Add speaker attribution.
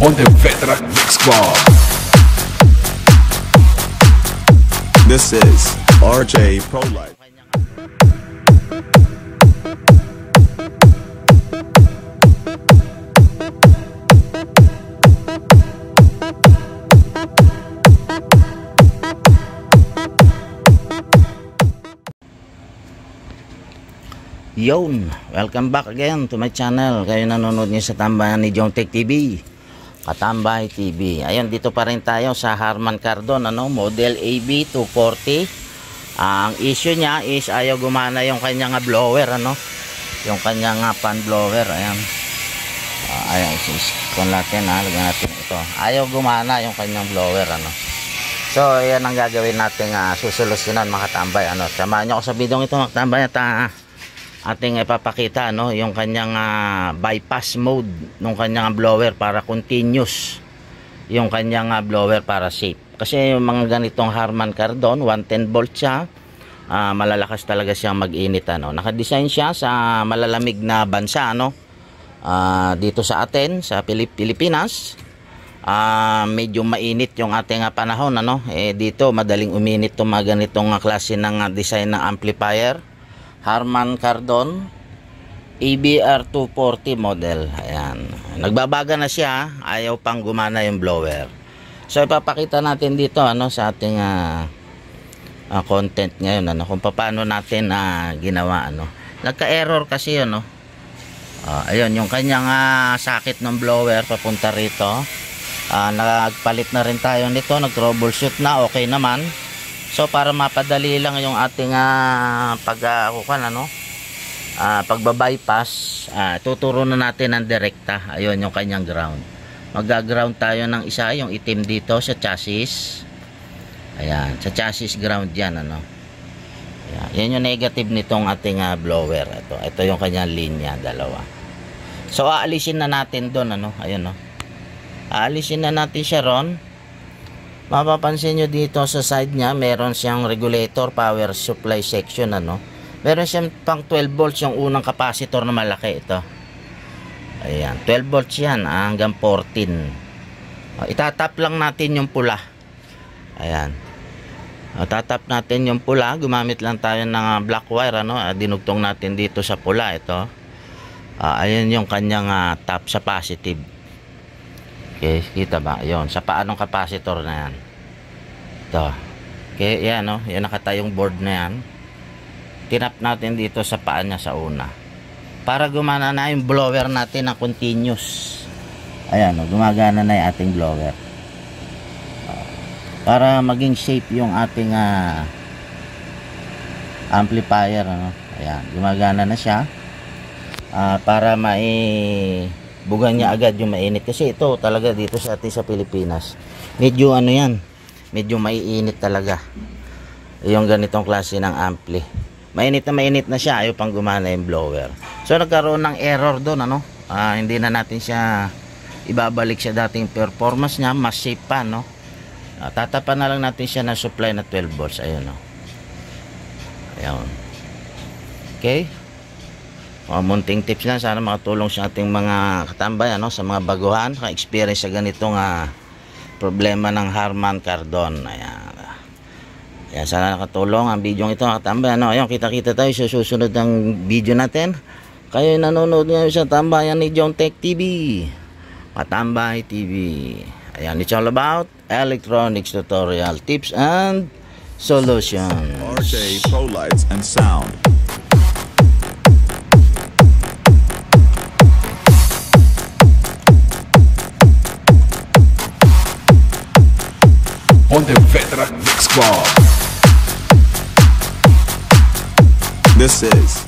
Speaker 1: on the Veteran Mix Club.
Speaker 2: This is RJ Pro Life.
Speaker 3: Yon, welcome back again to my channel. Kayo nanonood niyo sa tambayan ni Jong Tech TV, Katambay TV. Ayun, dito pa rin tayo sa Harman Kardon, model AB240. Ang issue niya is ayaw gumana yung kanyang blower, yung kanyang fan blower. Ayan, ayan, kung natin, lagyan natin ito. Ayaw gumana yung kanyang blower, So, ayan ang gagawin natin, susolusyonan mga katambay. Samahan niyo ako sa video ito mga katambay at ating ipapakita yung kanyang bypass mode ng kanyang blower para continuous yung kanyang blower para safe. Kasi yung mga ganitong Harman Kardon 110 volt siya, malalakas talaga siyang mag-init. Nakadesign siya sa malalamig na bansa dito sa atin sa Pilipinas. Medyo mainit yung ating panahon dito madaling uminit itong mga ganitong klase ng design ng amplifier. Harman Kardon ABR240 model. Ayan, nagbabaga na siya, ayaw pang gumana yung blower. So ipapakita natin dito sa ating content ngayon kung paano natin ginawa. Nagka-error kasi yun ayun yung kanyang sakit ng blower papunta rito. Nagpalit na rin tayo nito, nag-troubleshoot na, okay naman. So para mapadali lang yung ating pagbabypass, tuturo na natin ang direkta. Ayun yung kanyang ground. Mag-ground tayo ng isa, yung itim dito sa chassis. Ayan, sa chassis ground yan Ayan, yan yung negative nitong ating blower. Ito yung kanyang linya, dalawa. So aalisin na natin doon ayun aalisin na natin siya ron. Mapapansin nyo dito sa side niya, meron siyang regulator power supply section. Meron siyang pang 12 volts yung unang capacitor na malaki ito. Ayan, 12 volts yan hanggang 14. Itatap lang natin yung pula. Ayan. Tatap natin yung pula. Gumamit lang tayo ng black wire. Dinugtong natin dito sa pula ito. Ayan yung kanyang tap sa positive. Okay, kita ba? Ayun, sa paanong capacitor na yan. Ito. Okay, yan yan nakatayong board na yan. Tinap natin dito sa paan niya sa una. Para gumana na yung blower natin ng continuous. Ayan, gumagana na yung ating blower. Para maging safe yung ating amplifier. Ayan, gumagana na siya. Para bugan niya agad yung mainit, kasi ito talaga dito sa atin sa Pilipinas medyo medyo maiinit talaga yung ganitong klase ng ampli. Mainit na siya, ayaw pang gumana yung blower. So nagkaroon ng error doon hindi na natin siya ibabalik sa dating performance niya, mas safe pa tatapan na lang natin siya ng supply na 12 volts. Ayun ayun. Okay, munting tips na, sana makatulong sa ating mga katambay sa mga baguhan, experience sa ganitong problema ng Harman Kardon. Ayan, sana nakatulong ang video ito mga katambay. Ayun, kita-kita tayo sa susunod ng video natin. Kayo nanonood ngayon sa tambayan ni Jong Tech TV, Katambay TV. Ayan, it's all about electronics tutorial tips and solutions.
Speaker 2: RJ Pro Lights and Sound.
Speaker 1: On the Veteran Mix Club.
Speaker 2: This is